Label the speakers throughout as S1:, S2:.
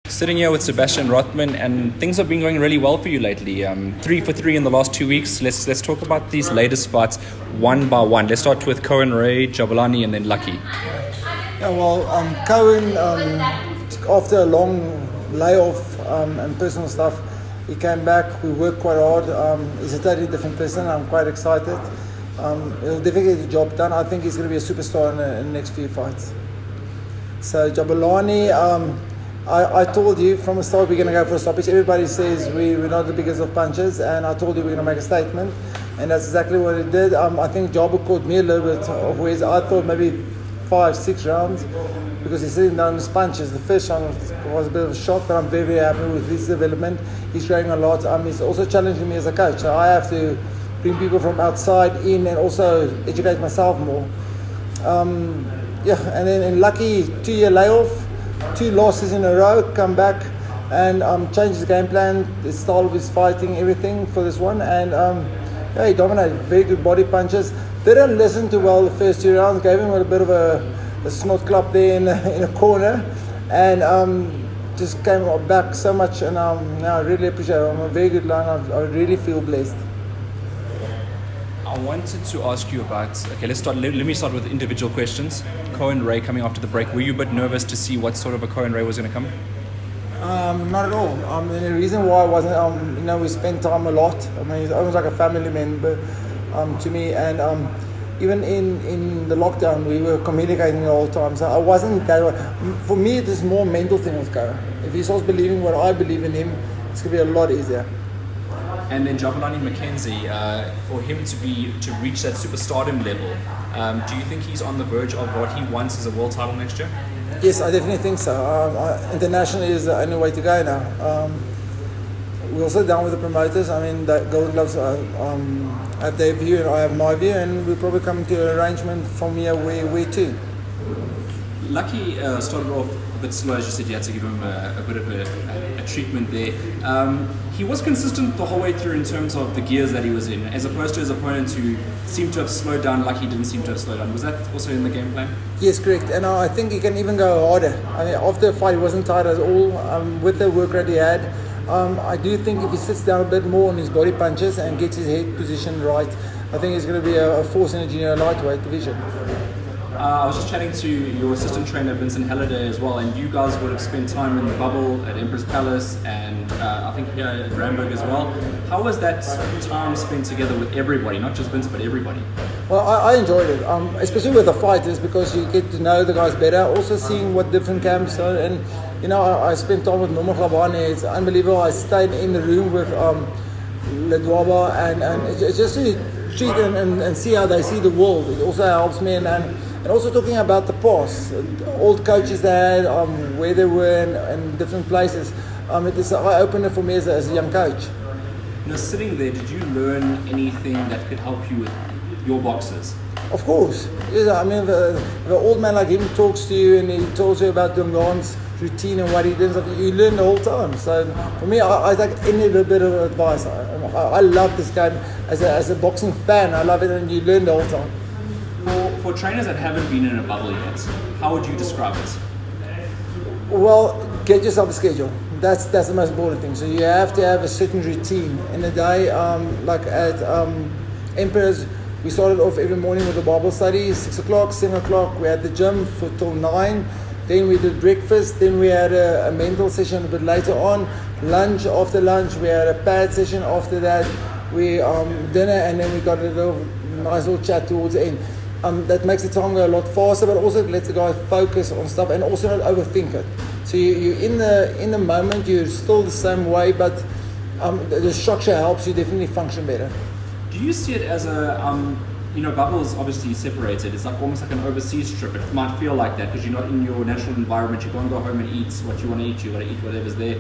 S1: Sitting here with Sebastiaan Rothmann, and things have been going really well for you lately. 3 for 3 in the last 2 weeks. Let's talk about these latest fights one by one. Let's start with Cohen, Ray, Jabulani, and then Lucky.
S2: Yeah, well, Cohen, after a long layoff and personal stuff, he came back. We worked quite hard. He's a totally different person. I'm quite excited. He'll definitely get the job done. I think he's going to be a superstar in the next few fights. So Jabulani, I told you from the start we're going to go for a stoppage. Everybody says we're not the biggest of punches, and I told you we're going to make a statement, and that's exactly what it did. I think Jabu caught me a little bit of ways. I thought maybe 5-6 rounds because he's sitting down his punches. The first round was a bit of a shock, but I'm very, very happy with his development. He's growing a lot. He's also challenging me as a coach, so I have to bring people from outside in and also educate myself more. And then in Lucky, 2-year layoff, 2 losses in a row, come back and change his game plan, the style of his fighting, everything for this one. And he dominated, very good body punches. Didn't listen too well the first 2 rounds, gave him a bit of a snot club there in a corner, and just came back so much. And I really appreciate it. I'm a very good line. I really feel blessed.
S1: I wanted to ask you about, let me start with individual questions. Cohen Ray coming after the break, were you a bit nervous to see what sort of a Cohen Ray was going to come?
S2: Not at all. The reason why I wasn't, we spent time a lot. He's almost like a family member to me, and even in the lockdown we were communicating the whole time, so I wasn't that. For me it is more mental thing with Cohen. If he starts believing what I believe in him, it's going to be a lot easier.
S1: And then Jabulani Makhense, for him to reach that superstardom level, do you think he's on the verge of what he wants as a world title next year?
S2: Yes, I definitely think so. Internationally is the only way to go now. We're also down with the promoters. The Golden Gloves have their view and I have my view, and we'll probably come to an arrangement from here where to.
S1: Lucky started off a bit slow, as you said. You had to give him a bit of a treatment there. He was consistent the whole way through in terms of the gears that he was in, as opposed to his opponents who seemed to have slowed down. Lucky didn't seem to have slowed down. Was that also in the game plan?
S2: Yes, correct. And I think he can even go harder. After the fight, he wasn't tired at all. With the work rate he had, I do think if he sits down a bit more on his body punches and gets his head position right, I think he's going to be a force in the junior lightweight division.
S1: I was just chatting to your assistant trainer, Vincent Halliday, as well, and you guys would have spent time in the bubble at Emperor's Palace and I think here at Ramberg as well. How was that time spent together with everybody, not just Vince, but everybody?
S2: Well, I enjoyed it, especially with the fighters, because you get to know the guys better, also seeing what different camps are. And, I spent time with Norman Gabane. It's unbelievable. I stayed in the room with Ledwaba, and it's just to treat and see how they see the world. It also helps me, and also talking about the past, old coaches they had, where they were in different places. It is an eye-opener for me as a young coach.
S1: Sitting there, did you learn anything that could help you with your boxers?
S2: Of course. Yes, the old man like him talks to you and he tells you about Dungan's routine and what he does. You learn the whole time. So for me, I take any little bit of advice. I love this game. As a boxing fan, I love it, and you learn the whole time.
S1: For trainers that haven't been in a bubble yet, how would you describe it?
S2: Well, get yourself a schedule. That's the most important thing. So you have to have a certain routine in the day. Like at Emperor's, we started off every morning with a Bible study, 6 o'clock, 7 o'clock. We had the gym till 9. Then we did breakfast. Then we had a mental session a bit later on. Lunch, after lunch, we had a pad session. After that, we dinner, and then we got a nice little chat towards the end. That makes the time go a lot faster, but also lets the guy focus on stuff and also not overthink it. So you're in the moment, you're still the same way, but the structure helps you definitely function better.
S1: Do you see it as a, bubble is obviously separated. It's like almost like an overseas trip. It might feel like that because you're not in your natural environment. You can't go home and eat what you want to eat. You got to eat whatever's there.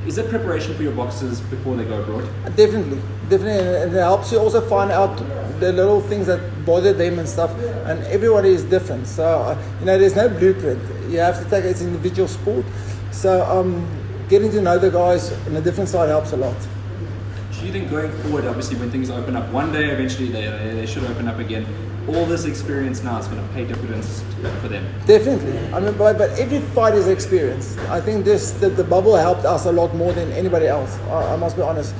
S1: Is that preparation for your boxers before they go abroad? Definitely,
S2: and it helps you also find out the little things that bother them and stuff. And everybody is different, so there's no blueprint. You have to take it as an individual sport. So getting to know the guys on a different side helps a lot.
S1: Do you think going forward, obviously when things open up, one day eventually they should open up again, all this experience now is going to pay dividends for them.
S2: Definitely. I mean, but every fight is experience. I think the bubble helped us a lot more than anybody else. I must be honest.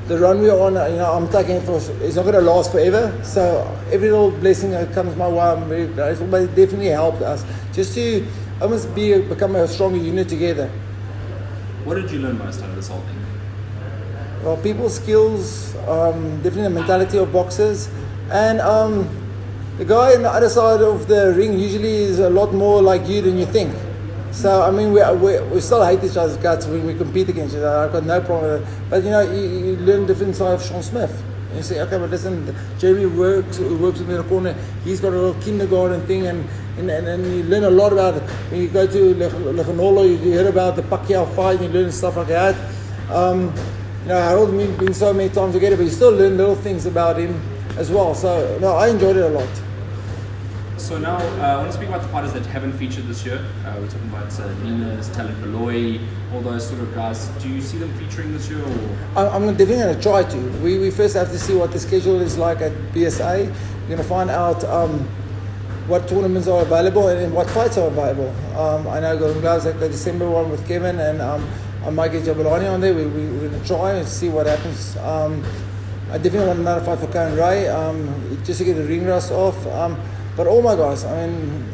S2: The run we're on, I'm taking it for. It's not going to last forever. So every little blessing that comes my way, I'm very grateful. But it definitely helped us just to almost become a stronger unit together.
S1: What did you learn most out of this whole thing?
S2: Well, people skills, definitely the mentality of boxers, and the guy on the other side of the ring usually is a lot more like you than you think. So I mean, we still hate each other's guts when we compete against each other. I've got no problem with it. But you learn different side of Sean Smith. And you say, okay, but listen, Jeremy who works with me in the corner. He's got a little kindergarten thing, and you learn a lot about it. When you go to Leganolo, you hear about the Pacquiao fight, and you learn stuff like that. Harold and me have been so many times together, but you still learn little things about him as well. So no, I enjoyed it a lot.
S1: So now I want to speak about the fighters that haven't featured this year. We're talking about Linas, Talent Beloy, all those sort of guys. Do you see them featuring this year? Or?
S2: I'm definitely going to try to. We first have to see what the schedule is like at BSA. We're going to find out what tournaments are available and what fights are available. I know Golden Gloves like the December one with Kevin, and I might get Jabulani on there. We're going to try and see what happens. I definitely want another fight for Cohen Ray, just to get the ring rust off. But all my guys, I mean,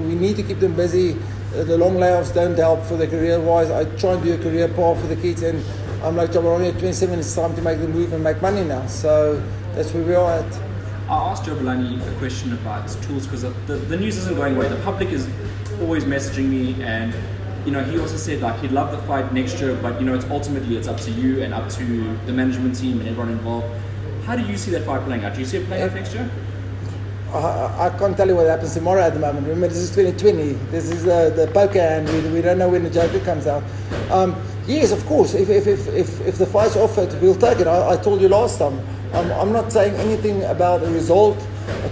S2: we need to keep them busy. The long layoffs don't help for the career-wise. I try and do a career path for the kids, and I'm like, Jabulani at 27, it's time to make the move and make money now. So that's where we are at.
S1: I asked Jabulani a question about tools because the news isn't going away. The public is always messaging me, and he also said like he'd love the fight next year, but it's up to you and up to the management team and everyone involved. How do you see that fight playing out? Do you see it playing out next year?
S2: I can't tell you what happens tomorrow at the moment. Remember, this is 2020. This is the poker hand. We don't know when the Joker comes out. Yes, of course. If the fight's offered, we'll take it. I told you last time. I'm not saying anything about the result.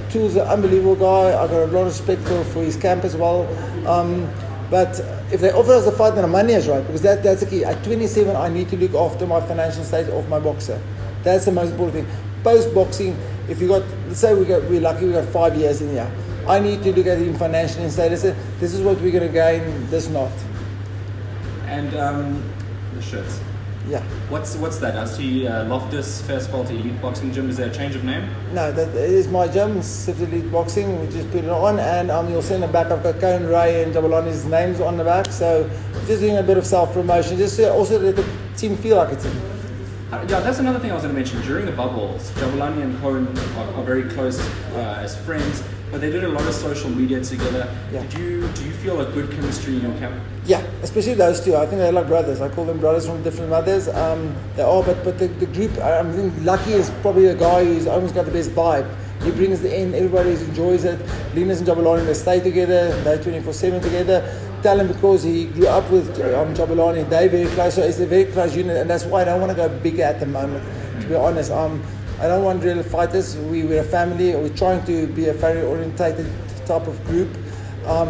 S2: Tool's an unbelievable guy. I got a lot of respect for his camp as well. But if they offer us the fight, then the money is right, because that's the key. At 27, I need to look after my financial state of my boxer. That's the most important thing. Post boxing, if you got, let's say we're lucky, we got 5 years in here. I need to look at him financially and say, listen, this is what we're going to gain, this not.
S1: And the shirts.
S2: Yeah.
S1: What's that? I see Loftus First Fault Elite Boxing Gym. Is there a change of name?
S2: No, that is my gym, Civ Elite Boxing. We just put it on, and you'll see in the back I've got Cohen Ray and Jabulani's names on the back. So just doing a bit of self-promotion, just to also let the team feel like a team.
S1: Yeah, that's another thing I was going to mention. During the bubbles, Jabulani and Cohen are very close as friends, but they did a lot of social media together. Yeah. Do you feel a good chemistry in your camp?
S2: Yeah, especially those two. I think they're like brothers. I call them brothers from different mothers. They are, but the group, I think Lucky is probably the guy who's almost got the best vibe. He brings it in, everybody enjoys it. Linas and Jabulani, they stay together, they're 24/7 together. Talent, because he grew up with Jabulani, they're very close, so it's a very close unit, and that's why I don't want to go bigger at the moment, to be honest. I don't want real fighters. We're a family, we're trying to be a very orientated type of group,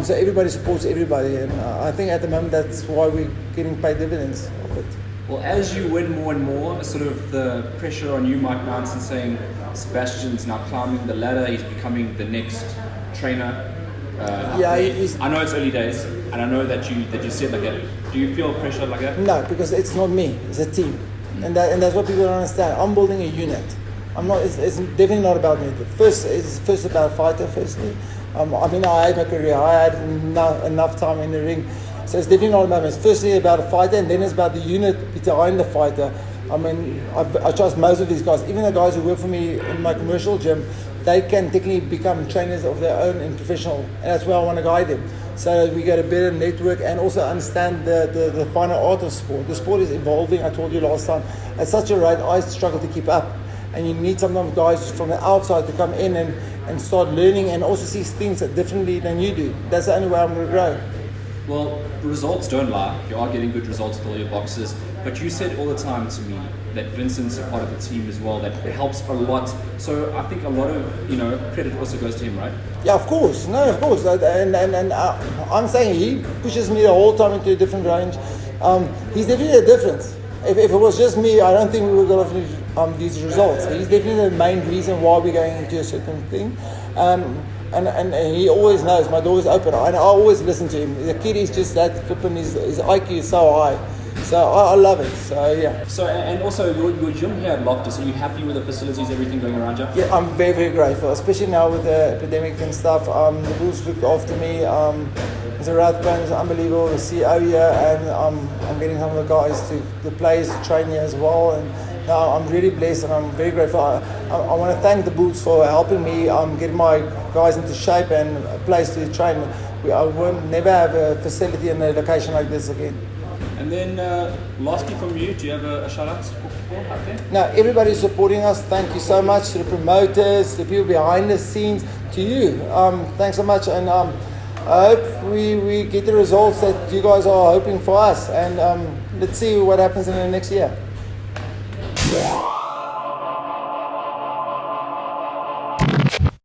S2: so everybody supports everybody, and I think at the moment that's why we're getting paid dividends of it.
S1: Well, as you win more and more, sort of the pressure on you might mount and saying Sebastian's now climbing the ladder, he's becoming the next trainer. I know it's early days, and I know that you said like that. Do you feel pressure like that?
S2: No, because it's not me; it's a team, and that's what people don't understand. I'm building a unit. I'm not. It's definitely not about me. It's first about a fighter. Firstly, I had my career. I had enough time in the ring, so it's definitely not about me. It's firstly about a fighter, and then it's about the unit behind the fighter. I mean, I trust most of these guys, even the guys who work for me in my commercial gym. They can technically become trainers of their own and professional, and that's where I want to guide them, so that we get a better network and also understand the finer art of sport. The sport is evolving. I told you last time, at such a rate I struggle to keep up, and you need sometimes guys from the outside to come in and start learning and also see things differently than you do. That's the only way I'm going to grow.
S1: Well, results don't lie. You are getting good results with all your boxes, but you said all the time to me that Vincent's a part of the team as well, that it helps a lot. So I think a lot of credit also goes to him, right?
S2: Yeah, of course. No, of course. And I'm saying he pushes me the whole time into a different range. He's definitely a difference. If it was just me, I don't think we would have these results. He's definitely the main reason why we're going into a certain thing. And he always knows my door is open, and I always listen to him. The kid is just that flipping, his IQ is so high. So I love it. So yeah.
S1: So and also your gym here at Loftus, are you happy with the facilities, everything going around you?
S2: Yeah, I'm very, very grateful, especially now with the epidemic and stuff. The Bulls looked after me. Mr. Rothmann is unbelievable, the CEO here, and I'm getting some of the guys, the players to train here as well. And now I'm really blessed and I'm very grateful. I want to thank the Bulls for helping me get my guys into shape and a place to train. I will never have a facility in a location like this again.
S1: And then lastly from you, do you have a shout out for people out there?
S2: Now, everybody's supporting us. Thank you so much to the promoters, the people behind the scenes, to you. Thanks so much, and I hope we get the results that you guys are hoping for us. And let's see what happens in the next year.